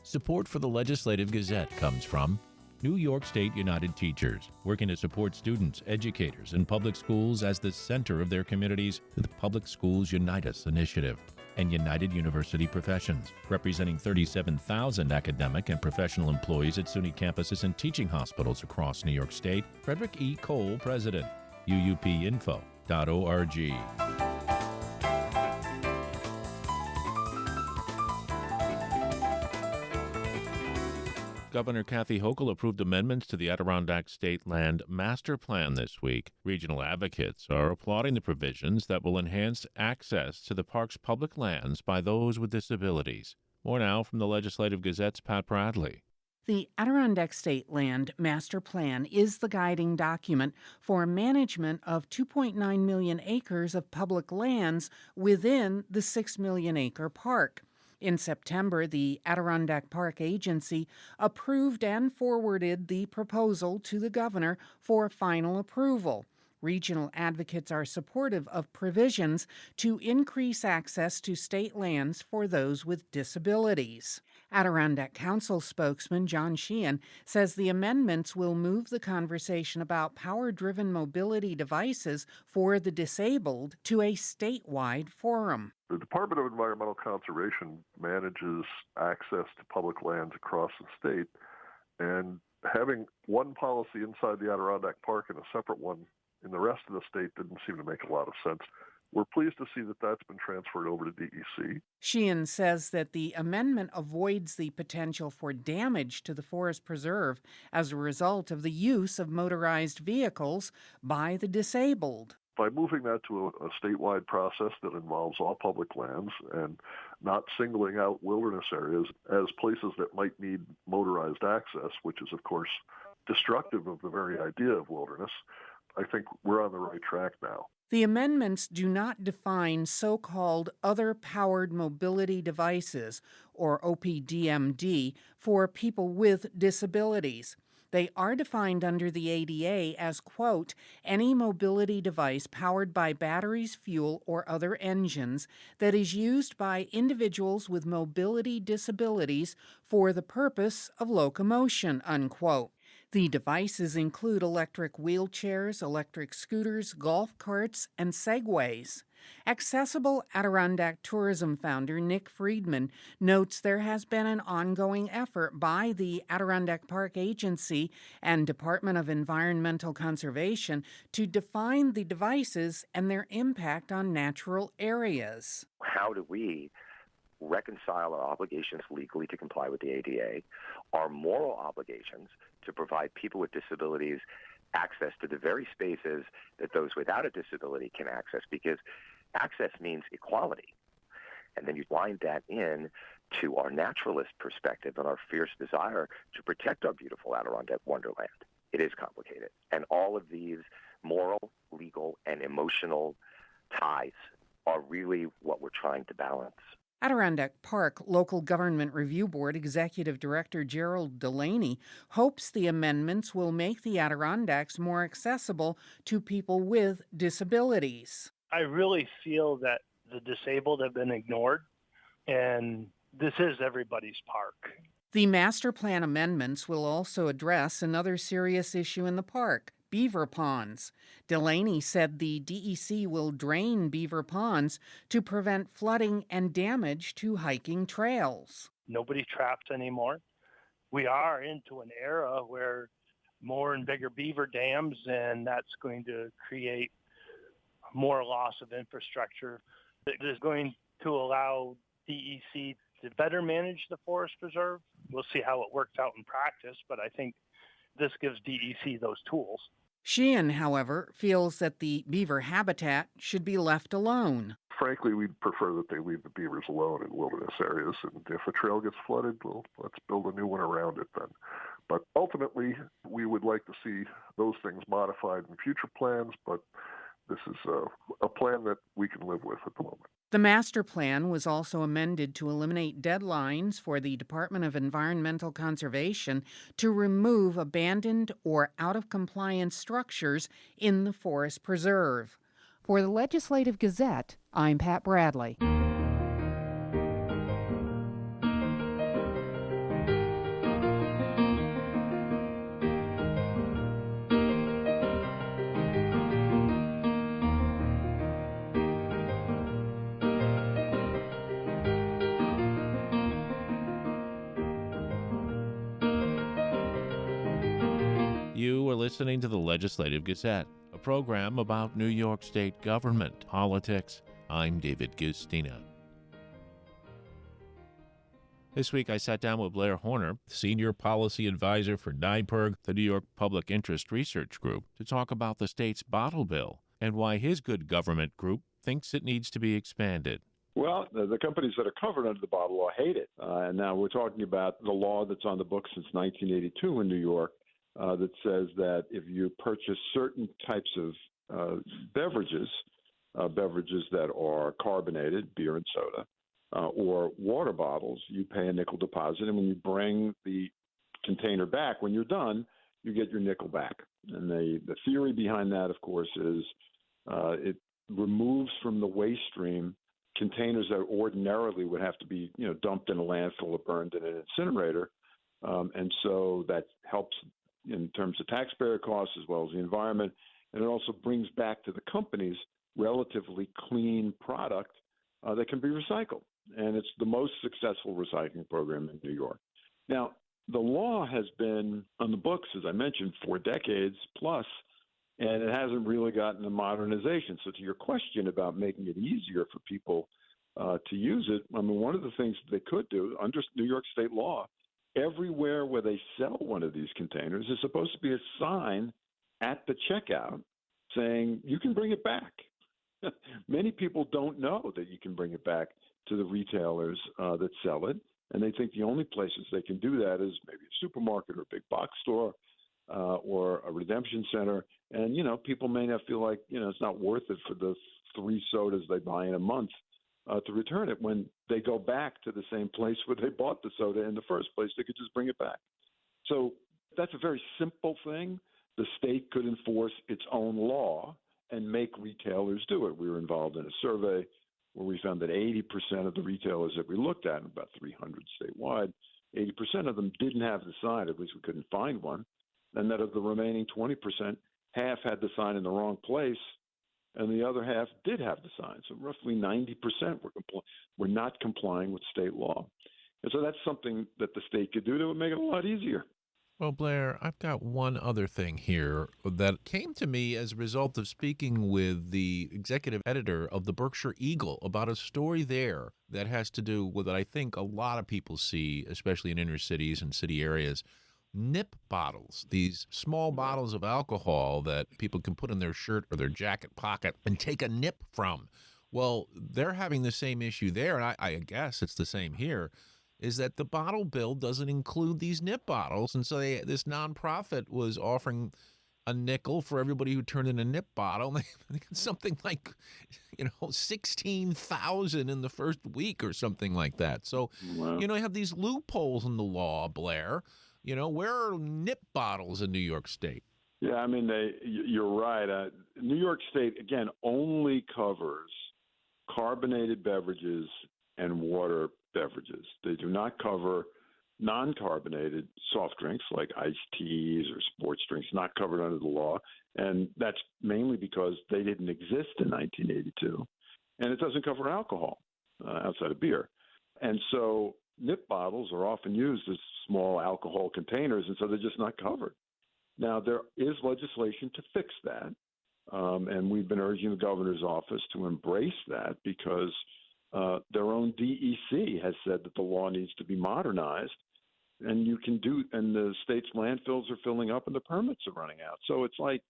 Support for the Legislative Gazette comes from New York State United Teachers, working to support students, educators, and public schools as the center of their communities through the Public Schools Unite Us initiative, and United University Professions, representing 37,000 academic and professional employees at SUNY campuses and teaching hospitals across New York State. Frederick E. Cole, President, uupinfo.org. Governor Kathy Hochul approved amendments to the Adirondack State Land Master Plan this week. Regional advocates are applauding the provisions that will enhance access to the park's public lands by those with disabilities. More now from the Legislative Gazette's Pat Bradley. The Adirondack State Land Master Plan is the guiding document for management of 2.9 million acres of public lands within the 6 million acre park. In September, the Adirondack Park Agency approved and forwarded the proposal to the governor for final approval. Regional advocates are supportive of provisions to increase access to state lands for those with disabilities. Adirondack Council spokesman John Sheehan says the amendments will move the conversation about power-driven mobility devices for the disabled to a statewide forum. The Department of Environmental Conservation manages access to public lands across the state, and having one policy inside the Adirondack Park and a separate one in the rest of the state didn't seem to make a lot of sense. We're pleased to see that that's been transferred over to DEC. Sheehan says that the amendment avoids the potential for damage to the forest preserve as a result of the use of motorized vehicles by the disabled. By moving that to a statewide process that involves all public lands and not singling out wilderness areas as places that might need motorized access, which is, of course, destructive of the very idea of wilderness, I think we're on the right track now. The amendments do not define so-called other powered mobility devices, or OPDMD, for people with disabilities. They are defined under the ADA as, quote, any mobility device powered by batteries, fuel, or other engines that is used by individuals with mobility disabilities for the purpose of locomotion, unquote. The devices include electric wheelchairs, electric scooters, golf carts, and Segways. Accessible Adirondack Tourism founder Nick Friedman notes there has been an ongoing effort by the Adirondack Park Agency and Department of Environmental Conservation to define the devices and their impact on natural areas. How do we reconcile our obligations legally to comply with the ADA, our moral obligations to provide people with disabilities access to the very spaces that those without a disability can access, because access means equality. And then you wind that in to our naturalist perspective and our fierce desire to protect our beautiful Adirondack wonderland. It is complicated. And all of these moral, legal, and emotional ties are really what we're trying to balance. Adirondack Park Local Government Review Board Executive Director Gerald Delaney hopes the amendments will make the Adirondacks more accessible to people with disabilities. I really feel that the disabled have been ignored, and this is everybody's park. The master plan amendments will also address another serious issue in the park, beaver ponds. Delaney said the DEC will drain beaver ponds to prevent flooding and damage to hiking trails. Nobody trapped anymore. We are into an era where more and bigger beaver dams, and that's going to create more loss of infrastructure. It is going to allow DEC to better manage the forest preserve. We'll see how it works out in practice, but I think this gives DEC those tools. Sheehan, however, feels that the beaver habitat should be left alone. Frankly, we'd prefer that they leave the beavers alone in wilderness areas, and if a trail gets flooded, well, let's build a new one around it then. But ultimately, we would like to see those things modified in future plans, but this is a plan that we can live with at the moment. The master plan was also amended to eliminate deadlines for the Department of Environmental Conservation to remove abandoned or out-of-compliance structures in the forest preserve. For the Legislative Gazette, I'm Pat Bradley. listening to the Legislative Gazette, a program about New York State government, politics. I'm David Gustina. This week, I sat down with Blair Horner, Senior Policy Advisor for NYPIRG, the New York Public Interest Research Group, to talk about the state's bottle bill and why his good government group thinks it needs to be expanded. Well, the companies that are covered under the bottle law hate it. And now we're talking about the law that's on the books since 1982 in New York that says that if you purchase certain types of beverages that are carbonated, beer and soda, or water bottles, you pay a nickel deposit. And when you bring the container back, when you're done, you get your nickel back. And the theory behind that, of course, is it removes from the waste stream containers that ordinarily would have to be, dumped in a landfill or burned in an incinerator. And so that helps in terms of taxpayer costs as well as the environment. And it also brings back to the companies relatively clean product that can be recycled. And it's the most successful recycling program in New York. Now, the law has been on the books, as I mentioned, for decades plus, and it hasn't really gotten a modernization. So to your question about making it easier for people to use it, I mean, one of the things they could do under New York state law, everywhere where they sell one of these containers is supposed to be a sign at the checkout saying you can bring it back. Many people don't know that you can bring it back to the retailers that sell it, and they think the only places they can do that is maybe a supermarket or a big box store or a redemption center. And, people may not feel like, it's not worth it for the 3 sodas they buy in a month to return it. When they go back to the same place where they bought the soda in the first place, they could just bring it back. So that's a very simple thing. The state could enforce its own law and make retailers do it. We were involved in a survey where we found that 80% of the retailers that we looked at, about 300 statewide, 80% of them didn't have the sign. At least we couldn't find one. And that of the remaining 20%, half had the sign in the wrong place, and the other half did have the sign. So roughly 90% were not complying with state law. And so that's something that the state could do that would make it a lot easier. Well, Blair, I've got one other thing here that came to me as a result of speaking with the executive editor of the Berkshire Eagle about a story there that has to do with what I think a lot of people see, especially in inner cities and city areas, nip bottles, these small bottles of alcohol that people can put in their shirt or their jacket pocket and take a nip from. Well, they're having the same issue there, and I guess it's the same here, is that the bottle bill doesn't include these nip bottles. And so this nonprofit was offering a nickel for everybody who turned in a nip bottle. And they got something like, 16,000 in the first week or something like that. So, Wow. You have these loopholes in the law, Blair. Where are nip bottles in New York State? Yeah, I mean, you're right. New York State, again, only covers carbonated beverages and water beverages. They do not cover non-carbonated soft drinks like iced teas or sports drinks, not covered under the law. And that's mainly because they didn't exist in 1982. And it doesn't cover alcohol outside of beer. And so nip bottles are often used as small alcohol containers, and so they're just not covered. Now, there is legislation to fix that, and we've been urging the governor's office to embrace that because their own DEC has said that the law needs to be modernized, and and the state's landfills are filling up and the permits are running out. So it's like,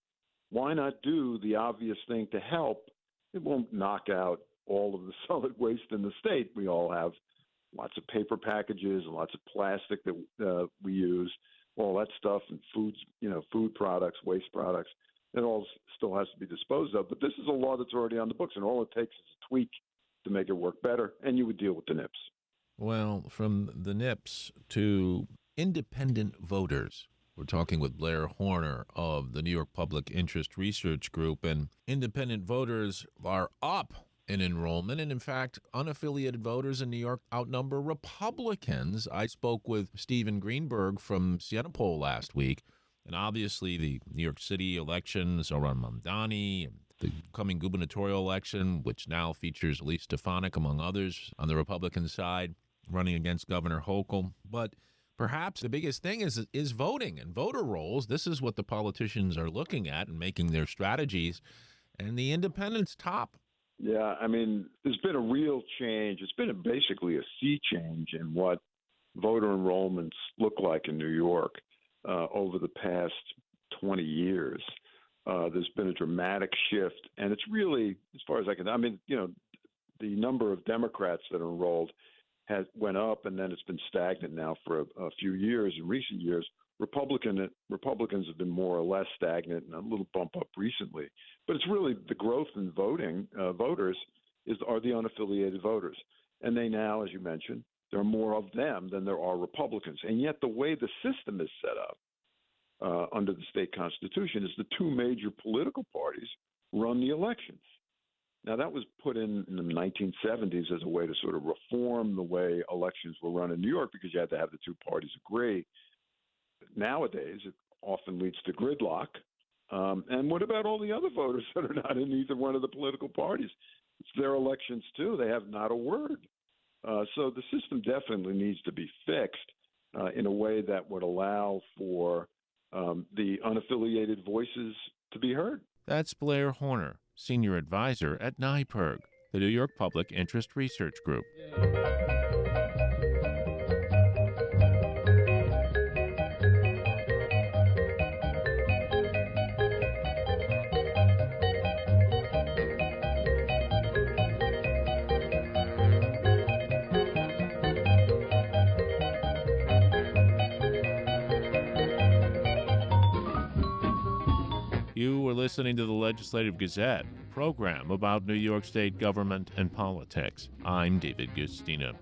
why not do the obvious thing to help? It won't knock out all of the solid waste in the state. We all have lots of paper packages and lots of plastic that we use, all that stuff, and food products, waste products. It all still has to be disposed of. But this is a law that's already on the books, and all it takes is a tweak to make it work better, and you would deal with the NIPS. Well, from the NIPS to independent voters. We're talking with Blair Horner of the New York Public Interest Research Group, and independent voters are up in enrollment. And in fact, unaffiliated voters in New York outnumber Republicans. I spoke with Stephen Greenberg from Siena Poll last week, and obviously the New York City elections are on Mamdani, and the coming gubernatorial election, which now features Elise Stefanik, among others, on the Republican side, running against Governor Hochul. But Perhaps the biggest thing is voting and voter rolls. This is what the politicians are looking at and making their strategies, and the independents top. Yeah, I mean, there's been a real change. It's been basically a sea change in what voter enrollments look like in New York over the past 20 years. There's been a dramatic shift, and it's really, as far as I can, I mean, the number of Democrats that are enrolled went up, and then it's been stagnant now for a few years. In recent years, Republicans have been more or less stagnant, and a little bump up recently. But it's really the growth in voters are the unaffiliated voters, and they now, as you mentioned, there are more of them than there are Republicans. And yet, the way the system is set up under the state constitution is the two major political parties run the elections. Now, that was put in the 1970s as a way to sort of reform the way elections were run in New York, because you had to have the two parties agree. Nowadays, it often leads to gridlock. And what about all the other voters that are not in either one of the political parties? It's their elections, too. They have not a word. So the system definitely needs to be fixed in a way that would allow for the unaffiliated voices to be heard. That's Blair Horner, Senior Advisor at NYPIRG, the New York Public Interest Research Group. You were listening to the Legislative Gazette, a program about New York State government and politics. I'm David Gustina.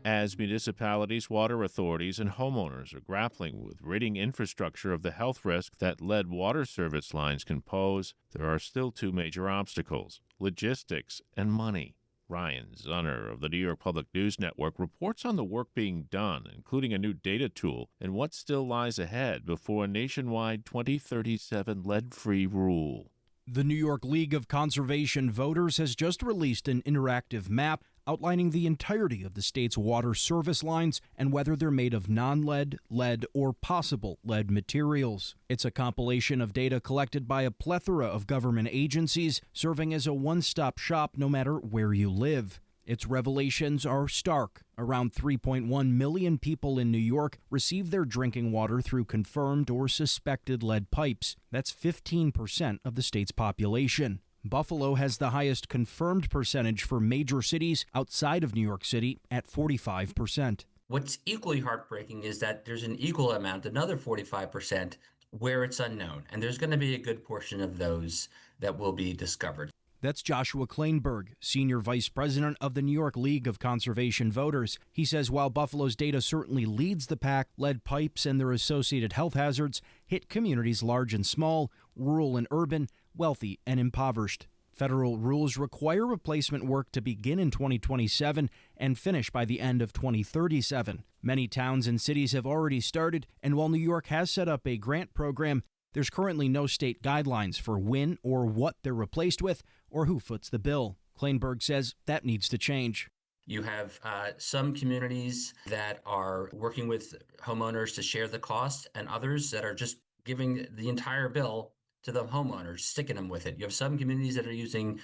As municipalities, water authorities, and homeowners are grappling with ridding infrastructure of the health risk that lead water service lines can pose, there are still two major obstacles: logistics and money. Ryan Zunner of the New York Public News Network reports on the work being done, including a new data tool, and what still lies ahead before a nationwide 2037 lead-free rule. The New York League of Conservation Voters has just released an interactive map outlining the entirety of the state's water service lines and whether they're made of non-lead, lead, or possible lead materials. It's a compilation of data collected by a plethora of government agencies, serving as a one-stop shop no matter where you live. Its revelations are stark. Around 3.1 million people in New York receive their drinking water through confirmed or suspected lead pipes. That's 15% of the state's population. Buffalo has the highest confirmed percentage for major cities outside of New York City at 45%. What's equally heartbreaking is that there's an equal amount, another 45%, where it's unknown. And there's going to be a good portion of those that will be discovered. That's Joshua Kleinberg, Senior Vice President of the New York League of Conservation Voters. He says while Buffalo's data certainly leads the pack, lead pipes and their associated health hazards hit communities large and small, rural and urban, wealthy and impoverished. Federal rules require replacement work to begin in 2027 and finish by the end of 2037. Many towns and cities have already started, and while New York has set up a grant program, there's currently no state guidelines for when or what they're replaced with or who foots the bill. Kleinberg says that needs to change. You have some communities that are working with homeowners to share the cost, and others that are just giving the entire bill to the homeowners, sticking them with it. You have some communities that are using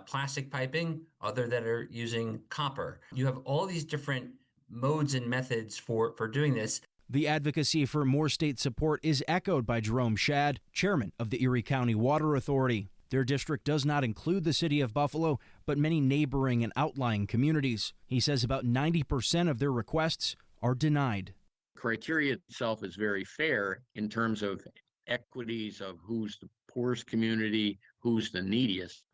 plastic piping, other that are using copper. You have all these different modes and methods for doing this. The advocacy for more state support is echoed by Jerome Shad, chairman of the Erie County Water Authority. Their district does not include the city of Buffalo, but many neighboring and outlying communities. He says about 90% of their requests are denied. Criteria itself is very fair in terms of equities of who's the poorest community, who's the neediest.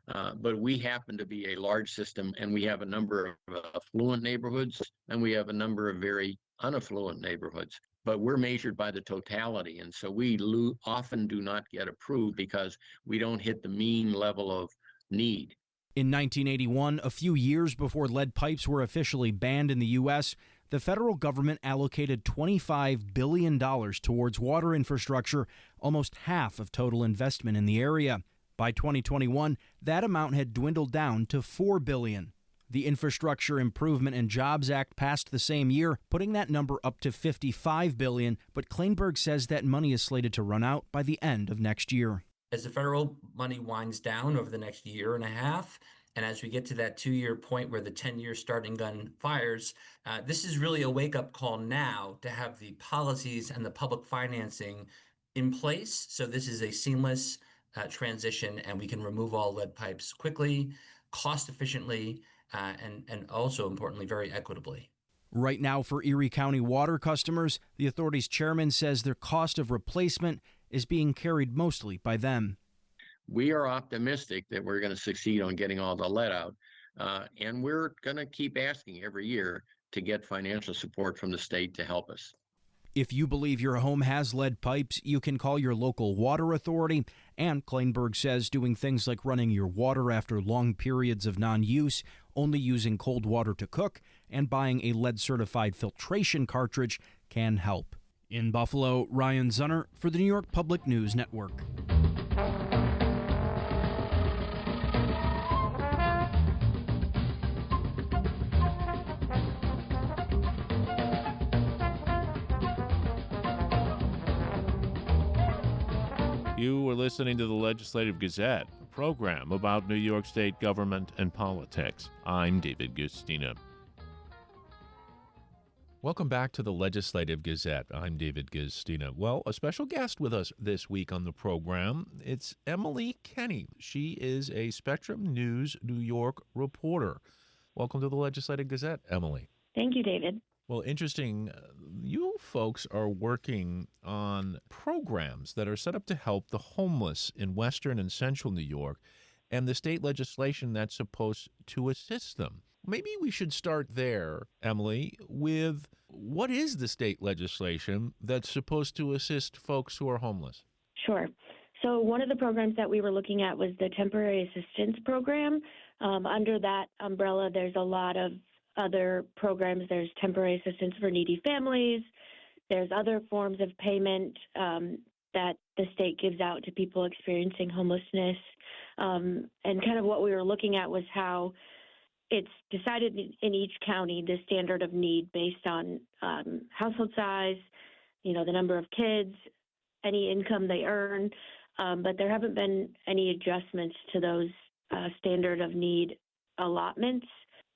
But we happen to be a large system, and we have a number of affluent neighborhoods, and we have a number of very unaffluent neighborhoods. But we're measured by the totality, and so we often do not get approved because we don't hit the mean level of need. In 1981, a few years before lead pipes were officially banned in the U.S., the federal government allocated $25 billion towards water infrastructure, almost half of total investment in the area. By 2021, that amount had dwindled down to $4 billion. The Infrastructure Improvement and Jobs Act passed the same year, putting that number up to $55 billion, but Kleinberg says that money is slated to run out by the end of next year. As the federal money winds down over the next year and a half, and as we get to that 2-year point where the 10-year starting gun fires, this is really a wake-up call now to have the policies and the public financing in place. So this is a seamless transition, and we can remove all lead pipes quickly, cost efficiently, and also importantly, very equitably. Right now, for Erie County water customers, the authority's chairman says their cost of replacement is being carried mostly by them. We are optimistic that we're going to succeed on getting all the lead out, and we're going to keep asking every year to get financial support from the state to help us. If you believe your home has lead pipes, you can call your local water authority. And Kleinberg says doing things like running your water after long periods of non-use, only using cold water to cook, and buying a lead-certified filtration cartridge can help. In Buffalo, Ryan Zunner for the New York Public News Network. You are listening to the Legislative Gazette, a program about New York State government and politics. I'm David Gustina. Welcome back to the Legislative Gazette. I'm David Gustina. Well, a special guest with us this week on the program. It's Emily Kenny. She is a Spectrum News New York reporter. Welcome to the Legislative Gazette, Emily. Thank you, David. Well, interesting. You folks are working on programs that are set up to help the homeless in Western and Central New York and the state legislation that's supposed to assist them. Maybe we should start there, Emily, with what is the state legislation that's supposed to assist folks who are homeless? Sure. So one of the programs that we were looking at was the Temporary Assistance Program. Under that umbrella, there's a lot of other programs. There's temporary assistance for needy families. There's other forms of payment that the state gives out to people experiencing homelessness. And kind of what we were looking at was how it's decided in each county the standard of need based on household size, the number of kids, any income they earn. But there haven't been any adjustments to those standard of need allotments.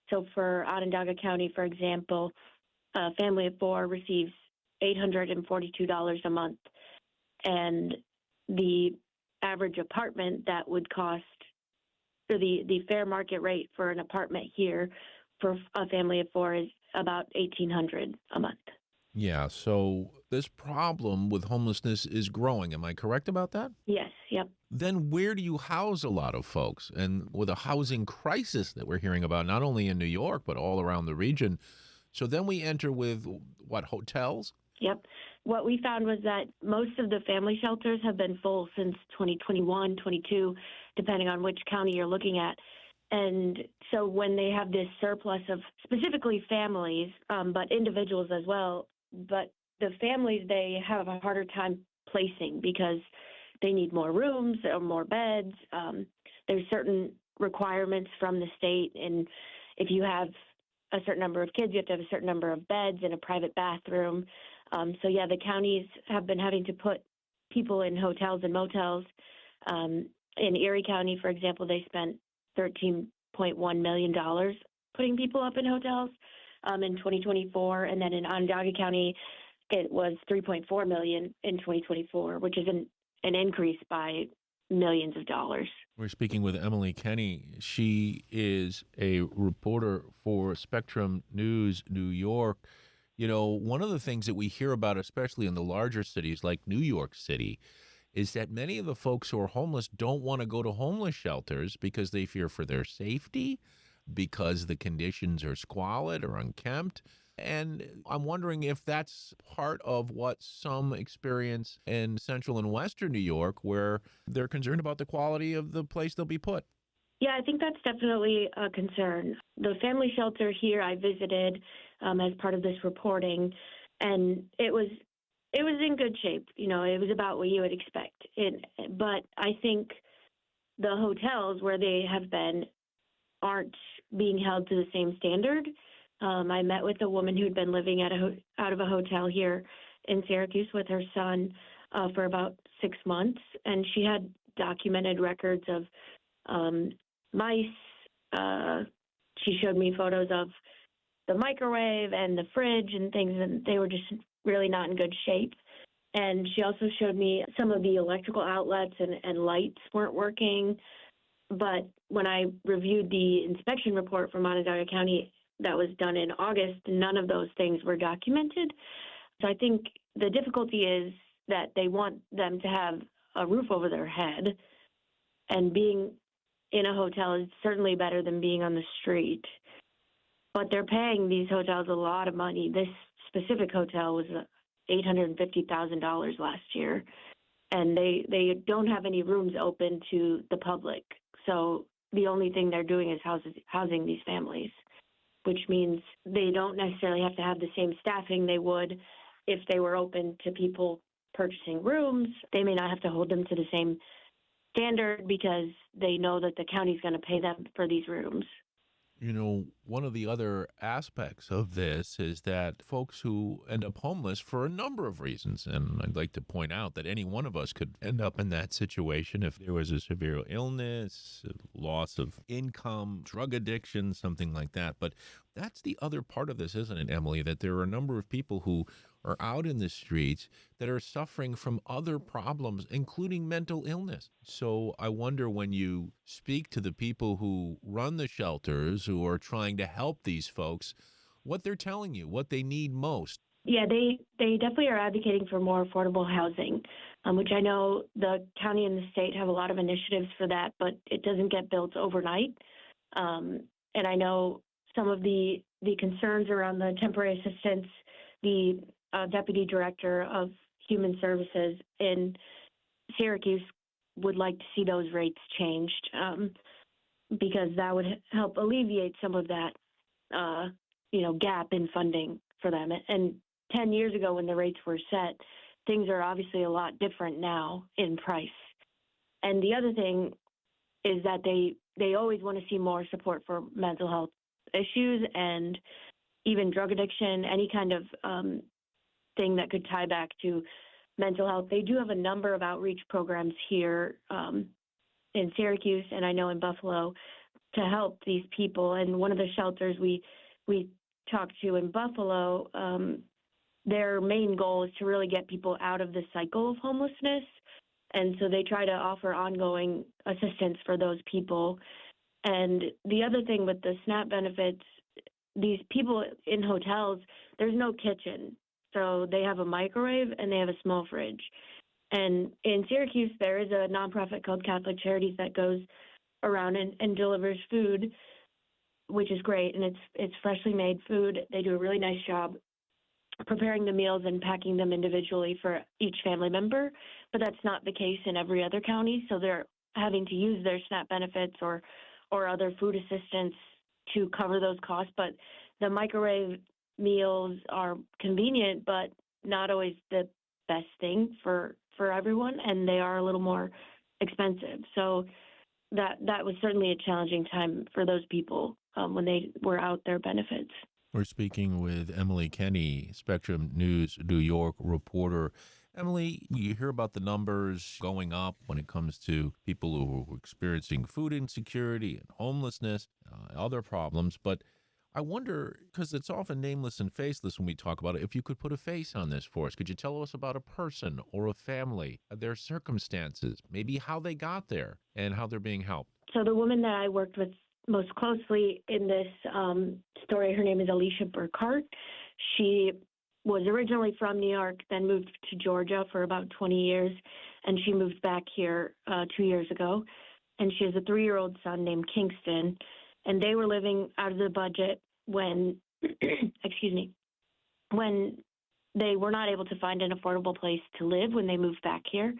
So for Onondaga County, for example, a family of 4 receives $842 a month. And the average apartment that would cost, or the fair market rate for an apartment here for a family of 4 is about $1,800 a month. Yeah, so this problem with homelessness is growing. Am I correct about that? Yes, yep. Then where do you house a lot of folks? And with a housing crisis that we're hearing about, not only in New York, but all around the region. So then we enter with, hotels? Yep. What we found was that most of the family shelters have been full since 2021, 22, depending on which county you're looking at. And so when they have this surplus of specifically families, but individuals as well, but the families, they have a harder time placing because they need more rooms or more beds. There's certain requirements from the state, and if you have a certain number of kids, you have to have a certain number of beds and a private bathroom. The counties have been having to put people in hotels and motels. In Erie County, for example, they spent $13.1 million putting people up in hotels in 2024, and then in Onondaga County, it was $3.4 million in 2024, which is an increase by millions of dollars. We're speaking with Emily Kenny. She is a reporter for Spectrum News New York. One of the things that we hear about, especially in the larger cities like New York City, is that many of the folks who are homeless don't want to go to homeless shelters because they fear for their safety, because the conditions are squalid or unkempt. And I'm wondering if that's part of what some experience in Central and Western New York, where they're concerned about the quality of the place they'll be put. Yeah, I think that's definitely a concern. The family shelter here I visited as part of this reporting, and it was in good shape. It was about what you would expect. But I think the hotels where they have been aren't being held to the same standard. I met with a woman who'd been living out of a hotel here in Syracuse with her son for about 6 months, and she had documented records of mice. She showed me photos of the microwave and the fridge and things, and they were just really not in good shape. And she also showed me some of the electrical outlets and lights weren't working. But when I reviewed the inspection report from Onondaga County that was done in August, none of those things were documented. So I think the difficulty is that they want them to have a roof over their head, and being in a hotel is certainly better than being on the street. But they're paying these hotels a lot of money. This specific hotel was $850,000 last year, and they don't have any rooms open to the public. So the only thing they're doing is housing these families, which means they don't necessarily have to have the same staffing they would if they were open to people purchasing rooms. They may not have to hold them to the same standard because they know that the county's going to pay them for these rooms. You know, one of the other aspects of this is that folks who end up homeless for a number of reasons, and I'd like to point out that any one of us could end up in that situation if there was a severe illness, loss of income, drug addiction, something like that. But that's the other part of this, isn't it, Emily, that there are a number of people who are out in the streets that are suffering from other problems, including mental illness. So I wonder, when you speak to the people who run the shelters, who are trying to help these folks, what they're telling you, what they need most. Yeah, they definitely are advocating for more affordable housing, which I know the county and the state have a lot of initiatives for that, but it doesn't get built overnight. And I know some of the concerns around the temporary assistance. The Deputy Director of Human Services in Syracuse would like to see those rates changed, because that would help alleviate some of that, gap in funding for them. And 10 years ago, when the rates were set, things are obviously a lot different now in price. And the other thing is that they always want to see more support for mental health issues and even drug addiction, any kind of thing that could tie back to mental health. They do have a number of outreach programs here in Syracuse, and I know in Buffalo, to help these people. And one of the shelters we talked to in Buffalo, their main goal is to really get people out of the cycle of homelessness. And so they try to offer ongoing assistance for those people. And the other thing with the SNAP benefits, these people in hotels, there's no kitchen. So they have a microwave and they have a small fridge. And in Syracuse, there is a nonprofit called Catholic Charities that goes around and delivers food, which is great. And it's freshly made food. They do a really nice job preparing the meals and packing them individually for each family member. But that's not the case in every other county. So they're having to use their SNAP benefits or other food assistance to cover those costs. But the microwave meals are convenient, but not always the best thing for everyone, and they are a little more expensive. So that was certainly a challenging time for those people when they were out their benefits. We're speaking with Emily Kenny, Spectrum News New York reporter. Emily, you hear about the numbers going up when it comes to people who are experiencing food insecurity and homelessness, other problems, but I wonder, because it's often nameless and faceless when we talk about it, if you could put a face on this for us. Could you tell us about a person or a family, their circumstances, maybe how they got there and how they're being helped? So the woman that I worked with most closely in this story, her name is Alicia Burkhart. She was originally from New York, then moved to Georgia for about 20 years, and she moved back here 2 years ago. And she has a 3-year-old son named Kingston, and they were living out of the budget when, when they were not able to find an affordable place to live when they moved back here.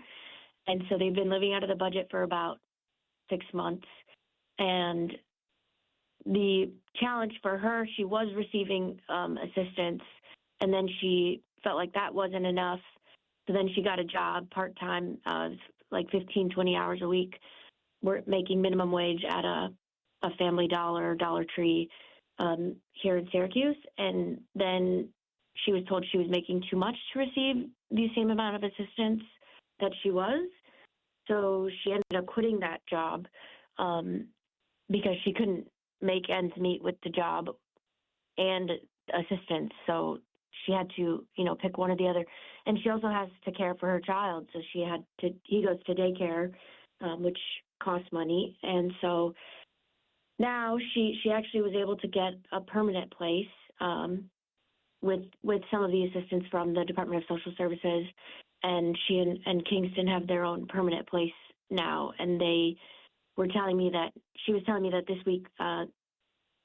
And so they've been living out of the budget for about 6 months. And the challenge for her, she was receiving assistance, and then she felt like that wasn't enough. So then she got a job part-time, like 15, 20 hours a week. We're making minimum wage at a a Family Dollar, Dollar Tree here in Syracuse. And then she was told she was making too much to receive the same amount of assistance that she was. So she ended up quitting that job because she couldn't make ends meet with the job and assistance. So she had to, pick one or the other. And she also has to care for her child. So he goes to daycare, which costs money. And so now she actually was able to get a permanent place with some of the assistance from the Department of Social Services. And she and Kingston have their own permanent place now. And she was telling me that this week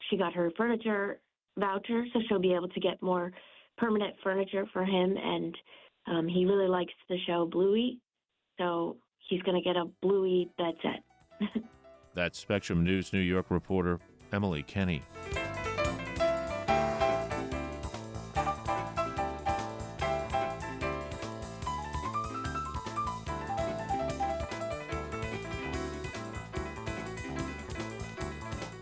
she got her furniture voucher, so she'll be able to get more permanent furniture for him. And he really likes the show Bluey, so he's going to get a Bluey bed set. That's Spectrum News New York reporter Emily Kenny.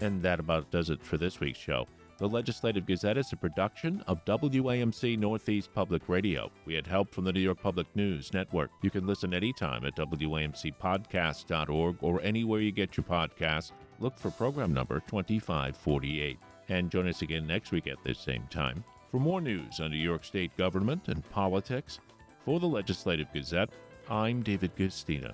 And that about does it for this week's show. The Legislative Gazette is a production of WAMC Northeast Public Radio. We had help from the New York Public News Network. You can listen anytime at WAMCpodcast.org or anywhere you get your podcasts. Look for program number 2548. And join us again next week at this same time for more news on New York State government and politics. For the Legislative Gazette, I'm David Gustina.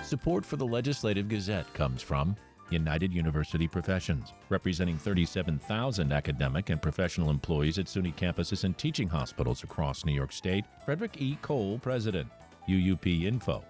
Support for the Legislative Gazette comes from United University Professions, representing 37,000 academic and professional employees at SUNY campuses and teaching hospitals across New York State. Frederick E. Cole, President, uupinfo.org.